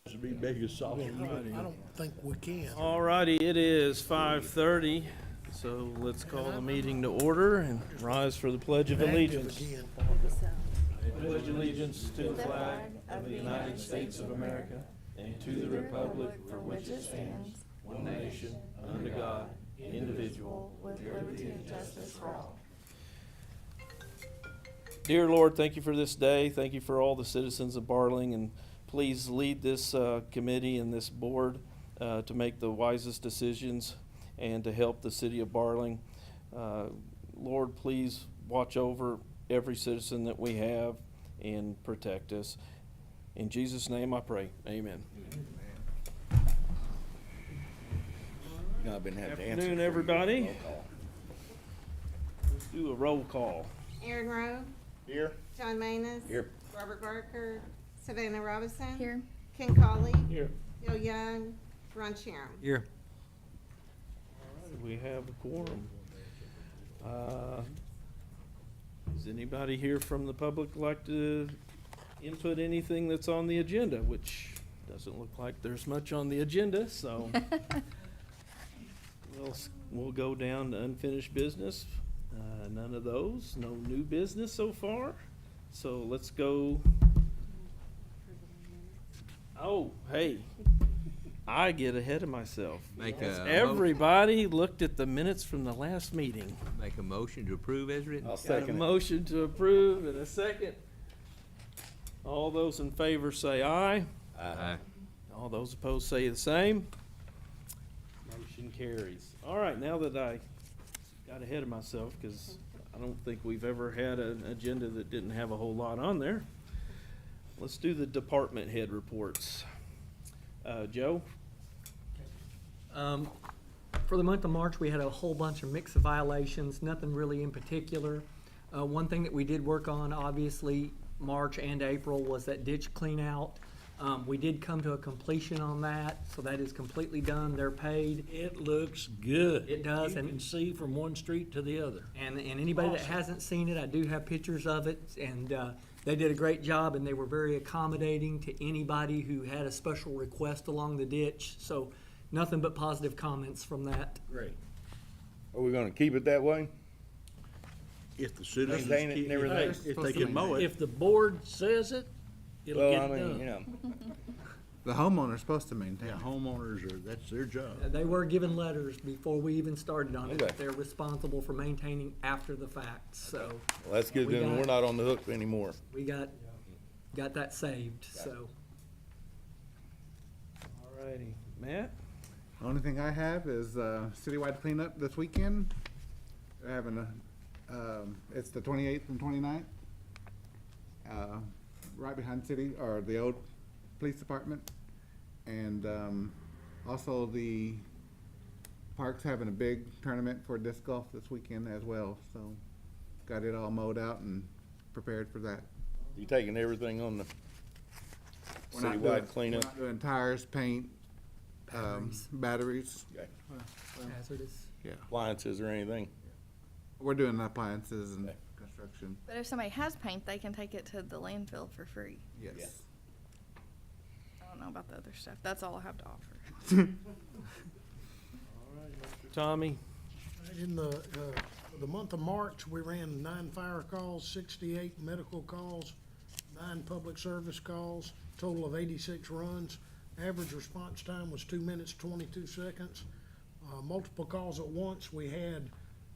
To be big as sausage. I don't think we can. All righty, it is 5:30, so let's call the meeting to order and rise for the Pledge of Active Allegiance. again. I pledge allegiance to the flag of the United States of America and to the republic for which it stands, one nation, under God, indivisible, with liberty and justice for all. Dear Lord, thank you for this day. Thank you for all the citizens of Barling, and please lead this committee and this board to make the wisest decisions and to help the city of Barling. Lord, please watch over every citizen that we have and protect us. In Jesus' name I pray. Amen. No, I've been having to answer. Afternoon, everybody. Let's do a roll call. Aaron Rowe, Here. John Manus. Here. Robert Barker, Savannah Robinson. Here. Ken Colley. Here. Bill Young, Ron Sharon. Here. We have a quorum. Does anybody here from the public like to input anything that's on the agenda, which doesn't look like there's much on the agenda, so we'll go down to unfinished business. None of those, no new business so far. So let's go. Oh, hey, I get ahead of myself. Everybody looked at the minutes from the last meeting. Make a motion to approve as written. I'll Got a second it. motion to approve and a second. All those in favor say aye. Aye. All those opposed say the same. Motion carries. All right, now that I got ahead of myself, because I don't think we've ever had an agenda that didn't have a whole lot on there, let's do the department head reports. Joe? For the month of March, we had a whole bunch of mix of violations, nothing really in particular. One thing that we did work on, obviously, March and April, was that ditch clean out. We did come to a completion on that, so that is completely done. They're paid. It looks good. It does, You and- can see from one street to the other. And anybody that hasn't seen it, I do have pictures of it, and they did a great job, and they were very accommodating to anybody who had a special request along the ditch. So nothing but positive comments from that. Great. Are we gonna keep it that way? If the citizens Maintain it keep, and everything. if they can mow it. If the board says it, it'll Well, get I it mean, done. you know, The homeowner's supposed to maintain Yeah, it. homeowners that's their job. They were given letters before we even started on it. Okay. They're responsible for maintaining after the fact, so well, that's good, We then got- we're not on the hook anymore. we got that saved, so. All righty. Matt? Only thing I have is citywide cleanup this weekend. They're having it's the 28th and 29th. Right behind city, or the old police department. And also the park's having a big tournament for disc golf this weekend as well. So got it all mowed out and prepared for that. You taking everything on the We're not doing- citywide cleanup? We're not doing tires, paint, batteries. Okay. Hazardous. Yeah. Appliances or anything? We're doing appliances and Okay. construction. But if somebody has paint, they can take it to the landfill for free. Yes. Yeah. I don't know about the other stuff. That's all I have to offer. Tommy? In the month of March, we ran 9 fire calls, 68 medical calls, 9 public service calls, total of 86 runs. Average response time was 2 minutes, 22 seconds. Multiple calls at once, we had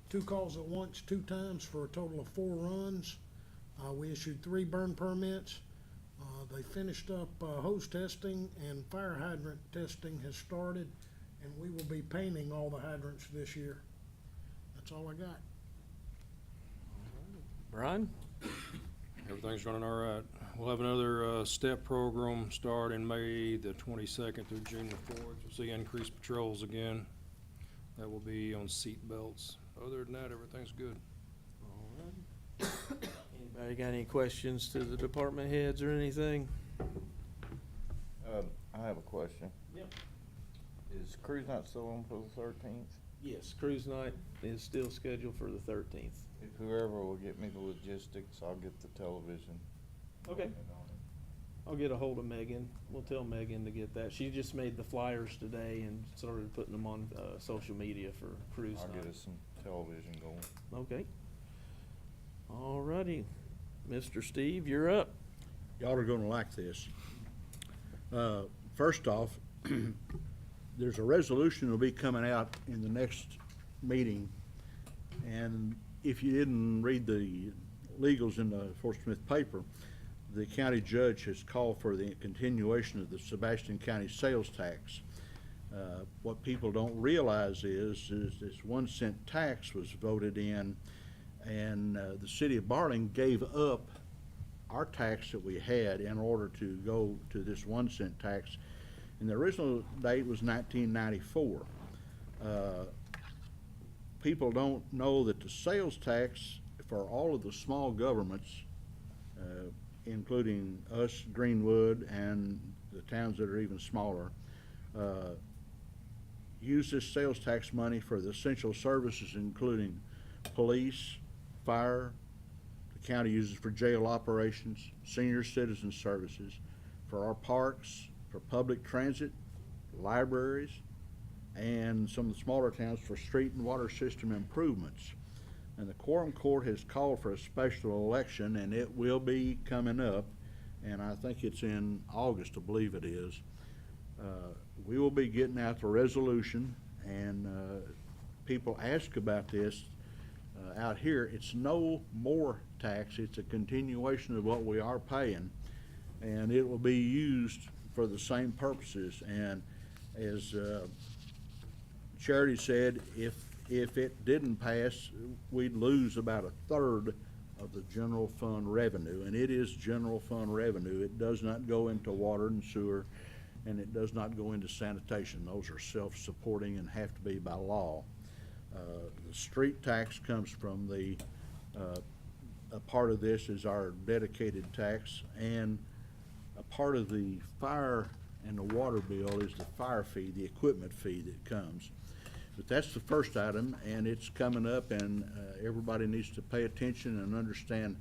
2 calls at once, 2 times for a total of 4 runs. We issued 3 burn permits. They finished up hose testing, and fire hydrant testing has started, and we will be painting all the hydrants this year. That's all I got. Brian? Everything's running all right. We'll have another STEP program start in May the 22nd through June the 4th. You'll see increased patrols again. That will be on seat belts. Other than that, everything's good. Anybody got any questions to the department heads or anything? I have a question. Yep. Is cruise night still on for the 13th? Yes, cruise night is still scheduled for the 13th. If whoever will get me the logistics, I'll get the television. Okay. I'll get a hold of Megan. We'll tell Megan to get that. She just made the flyers today and started putting them on, social media for cruise I'll night. get us some television going. Okay. All righty. Mr. Steve, you're up. Y'all are gonna like this. First off, there's a resolution that'll be coming out in the next meeting. And if you didn't read the legals in the Fort Smith paper, the county judge has called for the continuation of the Sebastian County sales tax. What people don't realize is this 1 cent tax was voted in, and the city of Barling gave up our tax that we had in order to go to this 1 cent tax. And the original date was 1994. People don't know that the sales tax for all of the small governments, including us, Greenwood, and the towns that are even smaller, use this sales tax money for the essential services, including police, fire. The county uses for jail operations, senior citizen services, for our parks, for public transit, libraries, and some of the smaller towns for street and water system improvements. And the quorum court has called for a special election, and it will be coming up, and I think it's in August, I believe it is. We will be getting out the resolution, and people ask about this out here. It's no more tax, it's a continuation of what we are paying, and it will be used for the same purposes. And as Charity said, if it didn't pass, we'd lose about 1/3 of the general fund revenue, and it is general fund revenue. It does not go into water and sewer, and it does not go into sanitation. Those are self-supporting and have to be by law. The street tax comes from the, a part of this is our dedicated tax, and a part of the fire and the water bill is the fire fee, the equipment fee that comes. But that's the first item, and it's coming up, and everybody needs to pay attention and understand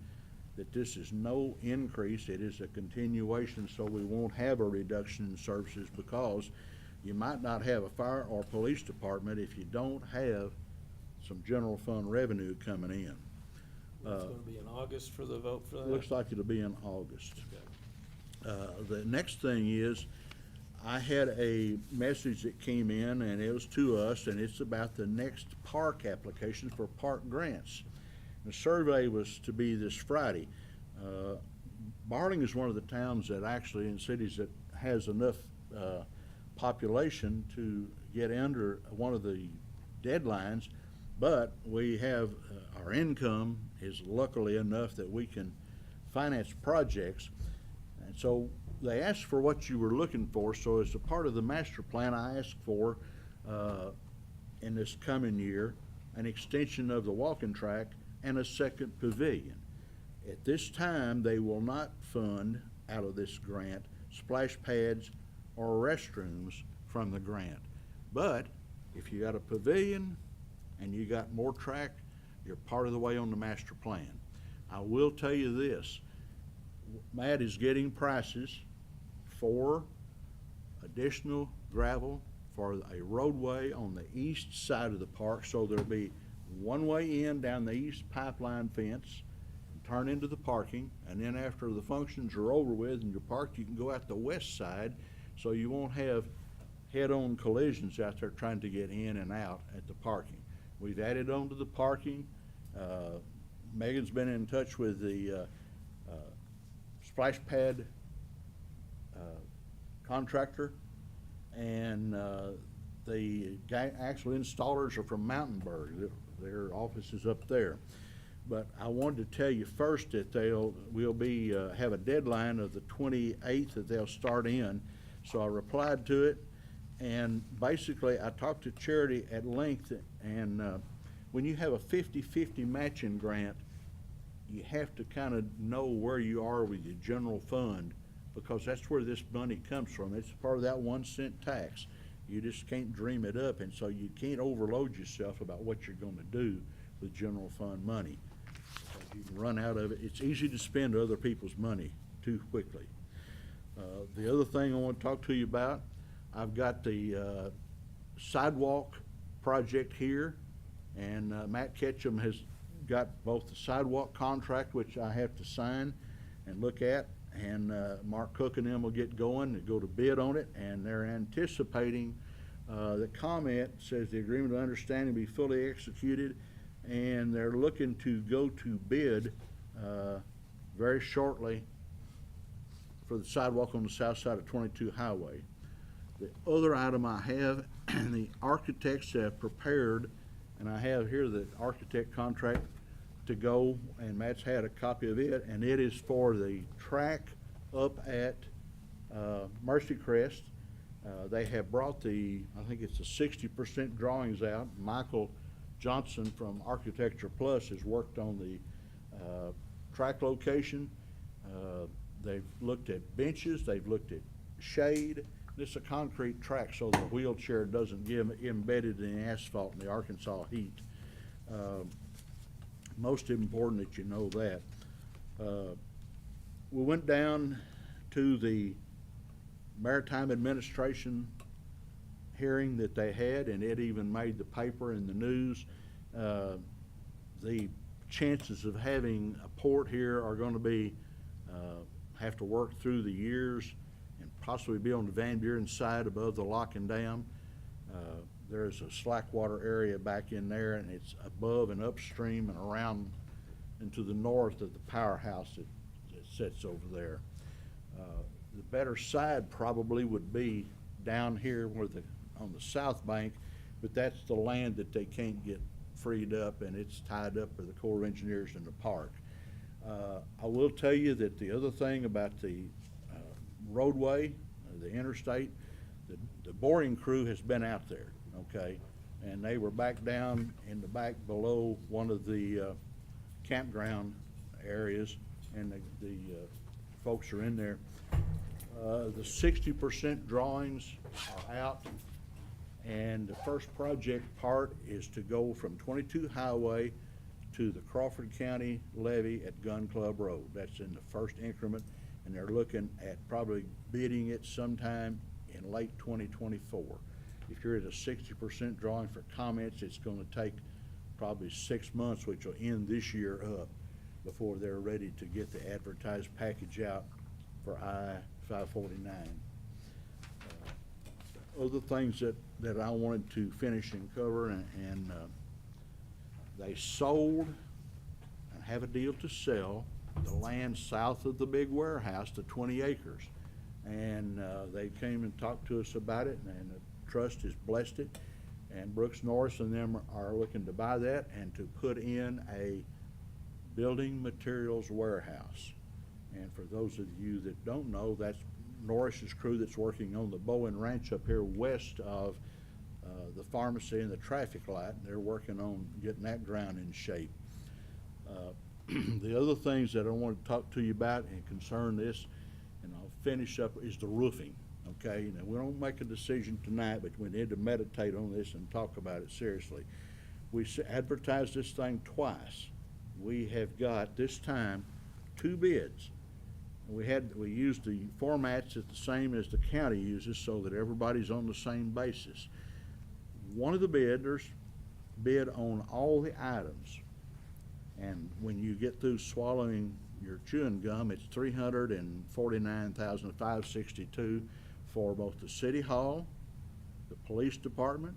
that this is no increase. It is a continuation, so we won't have a reduction in services, because you might not have a fire or police department if you don't have some general fund revenue coming in. It's gonna be in August for the vote for that? Looks like it'll be in August. The next thing is, I had a message that came in, and it was to us, and it's about the next park application for park grants. The survey was to be this Friday. Barling is one of the towns that actually, in cities that has enough population to get under one of the deadlines, but we have, our income is luckily enough that we can finance projects. And so they asked for what you were looking for, so as a part of the master plan, I asked for, in this coming year, an extension of the walking track and a second pavilion. At this time, they will not fund out of this grant splash pads or restrooms from the grant. But if you got a pavilion and you got more track, you're part of the way on the master plan. I will tell you this, Matt is getting prices for additional gravel for a roadway on the east side of the park, so there'll be one way in down the east pipeline fence, turn into the parking, and then after the functions are over with and you're parked, you can go out the west side, so you won't have head-on collisions out there trying to get in and out at the parking. We've added on to the parking. Megan's been in touch with the splash pad contractor, and the actual installers are from Mountainburg. Their office is up there. But I wanted to tell you first that we'll be have a deadline of the 28th that they'll start in. So I replied to it, and basically I talked to Charity at length, and when you have a 50-50 matching grant, you have to kind of know where you are with your general fund, because that's where this money comes from. It's part of that 1 cent tax. You just can't dream it up, and so you can't overload yourself about what you're going to do with general fund money. You can run out of it. It's easy to spend other people's money too quickly. The other thing I want to talk to you about, I've got the sidewalk project here, and Matt Ketchum has got both the sidewalk contract, which I have to sign and look at, and Mark Cook and them will get going and go to bid on it, and they're anticipating, the comment says the agreement of understanding be fully executed, and they're looking to go to bid very shortly for the sidewalk on the south side of 22 Highway. The other item I have, the architects have prepared, and I have here the architect contract to go, and Matt's had a copy of it, and it is for the track up at Mercy Crest. They have brought I think it's the 60% drawings out. Michael Johnson from Architecture Plus has worked on the track location. They've looked at benches, they've looked at shade. This is a concrete track so the wheelchair doesn't get embedded in the asphalt in the Arkansas heat. Most important that you know that. We went down to the Maritime Administration hearing that they had, and it even made the paper and the news. The chances of having a port here are going to be have to work through the years and possibly be on the Van Buren side above the lock and dam. There's a slack water area back in there, and it's above and upstream and around and to the north of the powerhouse that sits over there. The better side probably would be down here on the south bank, but that's the land that they can't get freed up, and it's tied up with the Corps of Engineers in the park. I will tell you that the other thing about the roadway, the interstate, the boring crew has been out there, okay? And they were back down in the back below one of the campground areas, and the folks are in there. The 60% drawings are out, and the first project part is to go from 22 Highway to the Crawford County levee at Gun Club Road. That's in the first increment, and they're looking at probably bidding it sometime in late 2024. If you're at a 60% drawing for comments, it's going to take probably 6 months, which will end this year up, before they're ready to get the advertised package out for I-549. Other things that I wanted to finish and cover, and they sold and have a deal to sell the land south of the big warehouse, the 20 acres. And they came and talked to us about it, and the trust has blessed it. And Brooks Norris and them are looking to buy that and to put in a building materials warehouse. And for those of you that don't know, that's Norris's crew that's working on the Bowen Ranch up here west of the pharmacy and the traffic light. They're working on getting that ground in shape. The other things that I want to talk to you about and concern this, and I'll finish up, is the roofing. Okay, now we don't make a decision tonight, but we need to meditate on this and talk about it seriously. We advertised this thing twice. We have got this time 2 bids. We used the formats at the same as the county uses so that everybody's on the same basis. One of the bidders bid on all the items, and when you get through swallowing your chewing gum, it's $349,562 for both the city hall, the police department,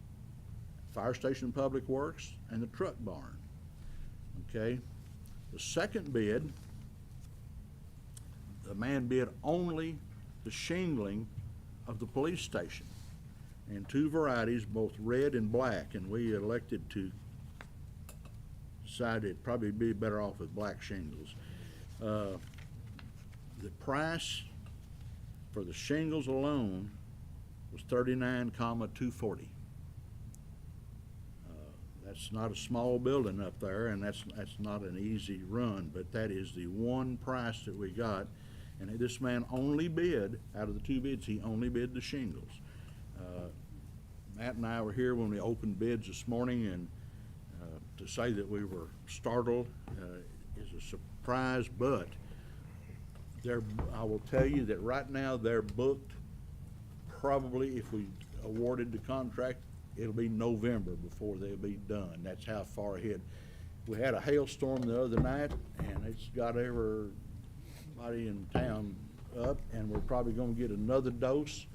fire station public works, and the truck barn. Okay, the second bid, the man bid only the shingling of the police station, in 2 varieties, both red and black, and we elected to decide it'd probably be better off with black shingles. The price for the shingles alone was $39,240. That's not a small building up there, and that's not an easy run, but that is the one price that we got. And this man only bid, out of the 2 bids, he only bid the shingles. Matt and I were here when we opened bids this morning, and to say that we were startled is a surprise, but I will tell you that right now, they're booked, probably if we awarded the contract, it'll be November before they'll be done. That's how far ahead. We had a hailstorm the other night, and it's got everybody in town up, and we're probably gonna get another dose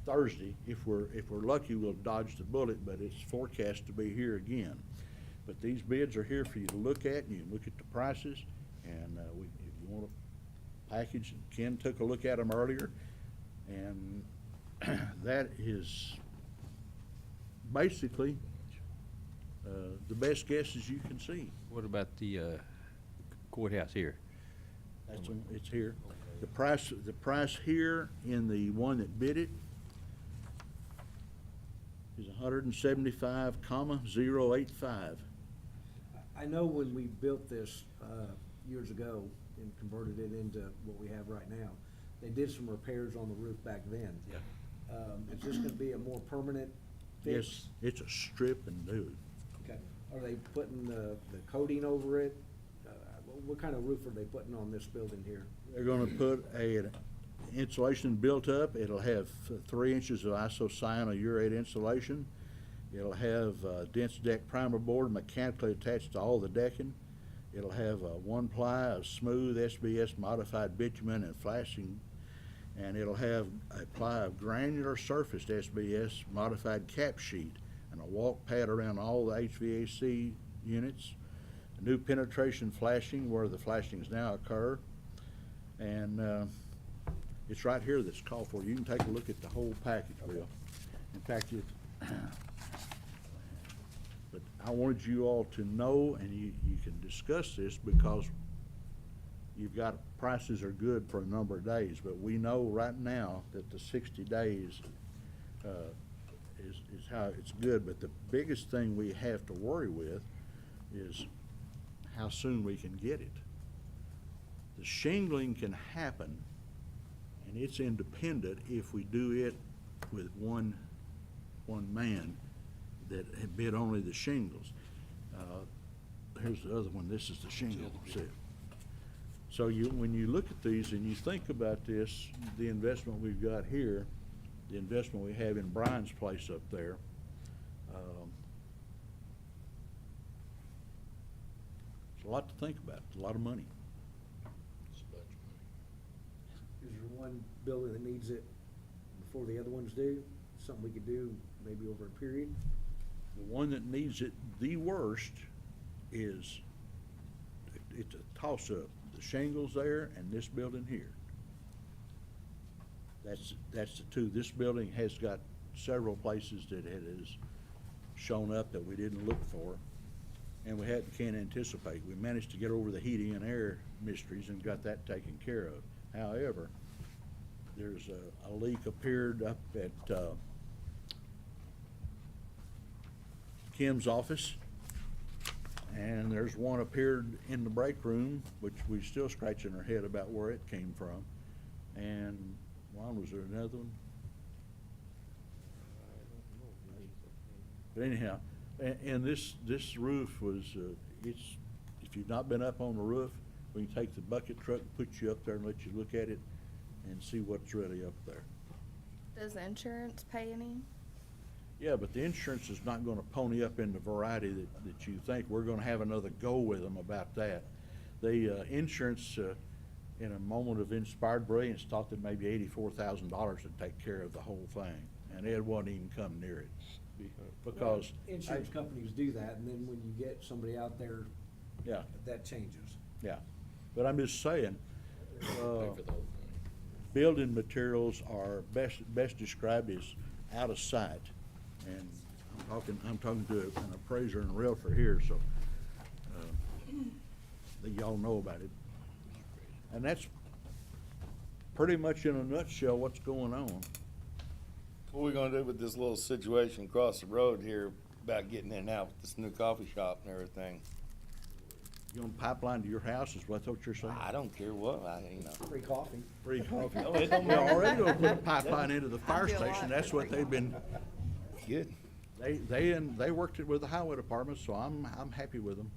Thursday. If we're lucky, we'll dodge the bullet, but it's forecast to be here again. But these bids are here for you to look at, and you can look at the prices, and if you want a package, Ken took a look at them earlier, and that is basically the best guesses you can see. What about the courthouse here? It's here. The price here in the one that bid it is $175,085. I know when we built this years ago and converted it into what we have right now, they did some repairs on the roof back then. Yeah. Is this gonna be a more permanent fix? Yes, it's a strip and do. Okay. Are they putting the coating over it? What kind of roof are they putting on this building here? They're gonna put an insulation built up. It'll have 3 inches of isocyanourate insulation. It'll have dense deck primer board mechanically attached to all the decking. It'll have 1 ply of smooth SBS modified bitumen and flashing, and it'll have a ply of granular surfaced SBS modified cap sheet and a walk pad around all the HVAC units. A new penetration flashing where the flashings now occur, and it's right here that's called for. You can take a look at the whole package, Bill. In fact, but I wanted you all to know, and you can discuss this because you've got, prices are good for a number of days, but we know right now that the 60 days is how it's good. But the biggest thing we have to worry with is how soon we can get it. The shingling can happen, and it's independent if we do it with one man that had bid only the shingles. Here's the other one. This is the shingle. See? So when you look at these and you think about this, the investment we've got here, the investment we have in Brian's place up there, it's a lot to think about, a lot of money. Is there one building that needs it before the other ones do? Something we could do maybe over a period? The one that needs it the worst is, it's a toss-up, the shingles there and this building here. That's the two. This building has got several places that it has shown up that we didn't look for, and we can't anticipate. We managed to get over the heating and air mysteries and got that taken care of. However, there's a leak appeared up at Kim's office, and there's one appeared in the break room, which we're still scratching our head about where it came from. And Ron, was there another one? But anyhow, and this roof was, if you've not been up on the roof, we can take the bucket truck and put you up there and let you look at it and see what's really up there. Does the insurance pay any? Yeah, but the insurance is not gonna pony up in the variety that you think. We're gonna have another go with them about that. The insurance, in a moment of inspired brilliance, thought that maybe $84,000 would take care of the whole thing, and Ed wasn't even come near it. Because Insurance companies do that, and then when you get somebody out there, yeah, that changes. yeah. But I'm just saying, building materials are best described as out of sight. And I'm talking to an appraiser and a realtor here, so that y'all know about it. And that's pretty much in a nutshell what's going on. What are we gonna do with this little situation across the road here about getting in and out with this new coffee shop and everything? You on pipeline to your house is what you're saying? I don't care what, Free coffee. Free coffee. No, it don't They're matter. already gonna put a pipeline into the fire do a lot station. for That's what free they've been, Good. they worked it with the highway department, so I'm happy with them.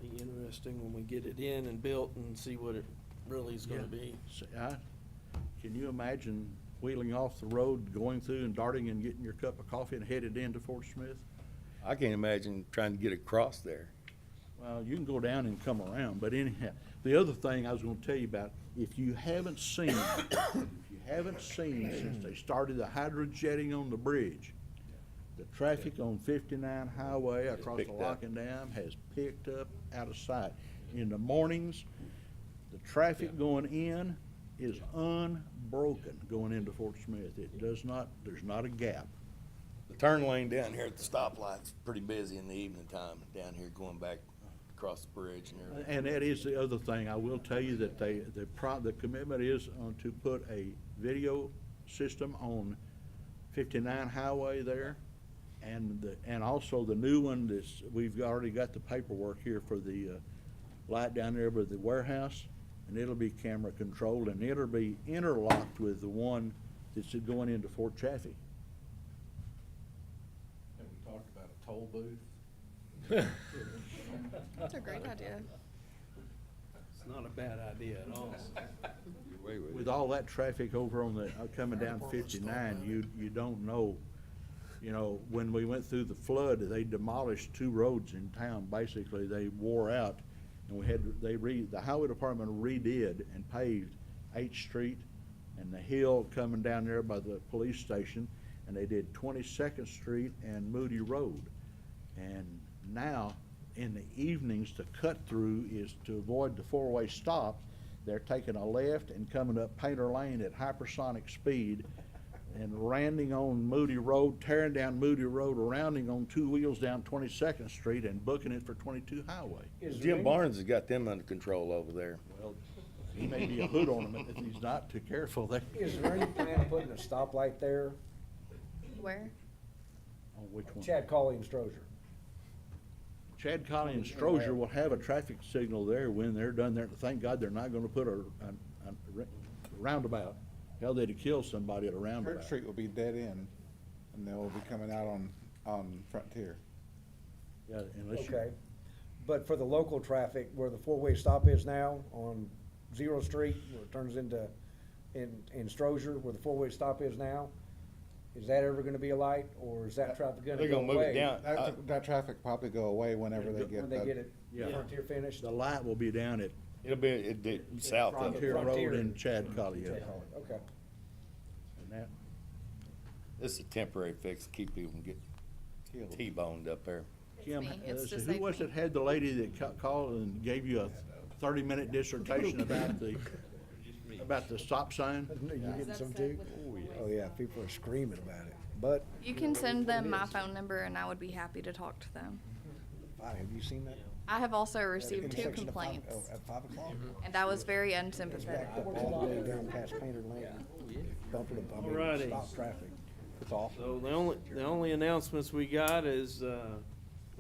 Be interesting when we get it in and built and see what it really is gonna be. Can you imagine wheeling off the road, going through and darting and getting your cup of coffee and headed into Fort Smith? I can't imagine trying to get across there. Well, you can go down and come around, but anyhow, the other thing I was gonna tell you about, if you haven't seen since they started the hydrojetting on the bridge, the traffic on 59 Highway across the picked up. Lock and Dam has picked up out of sight. In the mornings, the traffic going in is unbroken going into Fort Smith. It does not, there's not a gap. The turn lane down here at the stoplight's pretty busy in the evening time, down here going back across the bridge and everything. And that is the other thing. I will tell you that the commitment is to put a video system on 59 Highway there. And also the new one that's, we've already got the paperwork here for the light down there by the warehouse. And it'll be camera controlled and it'll be interlocked with the one that's going into Fort Chaffee. Have we talked about a toll booth? That's a great idea. It's not a bad idea at all. With all that traffic over on the, coming down 59, you don't know. You know, when we went through the flood, they demolished 2 roads in town, basically. They wore out, and the highway department redid and paved 8th Street and the hill coming down there by the police station, and they did 22nd Street and Moody Road. And now, in the evenings, the cut-through is to avoid the 4-way stop. They're taking a left and coming up Painter Lane at hypersonic speed and landing on Moody Road, tearing down Moody Road, rounding on 2 wheels down 22nd Street and booking it for 22 Highway. Jim Barnes has got them under control over there. Well, he may be a hood ornament if he's not too careful there. Is there any plan of putting a stoplight there? Where? On which one? Chad Colley and Strozier. Chad Colley and Strozier will have a traffic signal there when they're done there. Thank God they're not gonna put a roundabout. Hell, they'd have killed somebody at a Church roundabout. Street will be dead end, and they'll be coming out on Frontier. Yeah, unless you, Okay. But for the local traffic, where the 4-way stop is now on 0 Street, where it turns into, in Strozier, where the 4-way stop is now, is that ever gonna be a light, or is that traffic gonna They're go gonna away? move it down. That traffic probably go away whenever they get When they get it, Yeah. Frontier finished? the light will be down at It'll be south of Frontier it. Frontier. Road in Chad Colley, yeah. Chad Colley, okay. And that, This is a temporary fix to keep people from getting T-boned up there. Kim, me. It's to who save was me. it had the lady that called and gave you a 30-minute dissertation about the stop sign? You're getting some too? Oh, yeah, people are screaming about it, but, You can send them my phone number and I would be happy to talk to them. have you seen that? I have also received 2 Intersection of five- complaints, At 5 o'clock? and I was very It's unsympathetic. backed up all the way down past Painter Lane. Bumper to bumper, Alrighty. stop traffic. It's awful. So the only announcements we got is,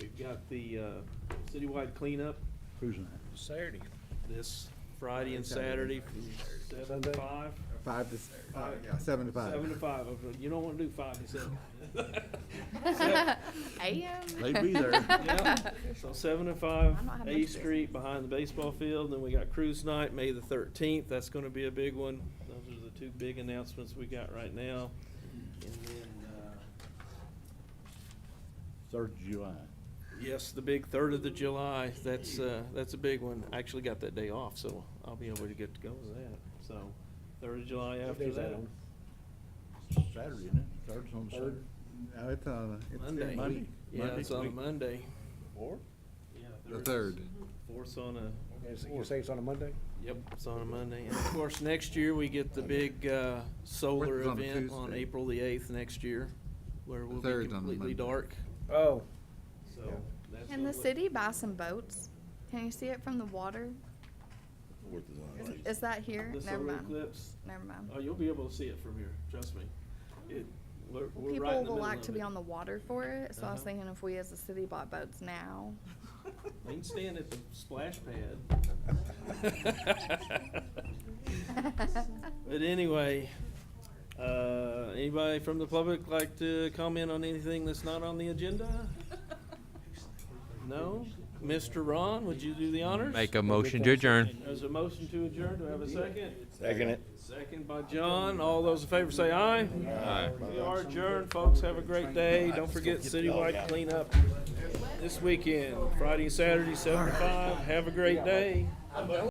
we've got the, citywide cleanup Cruising that. Saturday. this Friday and Saturday from 7 to 5. 7 to 5. 7 to 5. You don't wanna do 5 to 7. AM. They'd be there. Yeah, so 7 to 5, I'm not having 8th much Street behind the baseball field, then we got cruise night, May the 13th, that's gonna be a big one. Those are the 2 big announcements we got right now. And then, 3rd of July. yes, the big 3rd of the July, that's a big one. I actually got that day off, so I'll be able to get to go to that. So, 3rd of July What after day's that that. on? Saturday, isn't it? 3rd's on Saturday. No, it's Monday. Monday. Yeah, it's on a Week. Monday. Fourth? Yeah, The 3rd. 4th's on a, You say it's on a Monday? yep, it's on a Monday. And of course, next year, we get the big, solar Fourth is on a event on Tuesday. April the 8th next year, where we'll be 3rd's on a completely Monday. dark, Oh, so. that's Can the what we- city buy some boats? Can you see it from the water? Fourth is on. Is that here? The Never solar mind. eclipse, Never mind. oh, you'll be able to see it from here, trust me. We're right in the People middle will like of to be it. on the water for it, so I was Uh-huh. thinking if we as a city bought boats now. They can stand at the splash pad. But anyway, anybody from the public like to comment on anything that's not on the agenda? No? Mr. Ron, would you do the honors? Make a motion to adjourn. There's a motion to adjourn. Do I have a second? Second it. Second by John. All those in favor say aye. Aye. We are adjourned, folks. Have a great day. Don't forget citywide cleanup this weekend, Friday and Saturday, 7 to 5. Have a great day.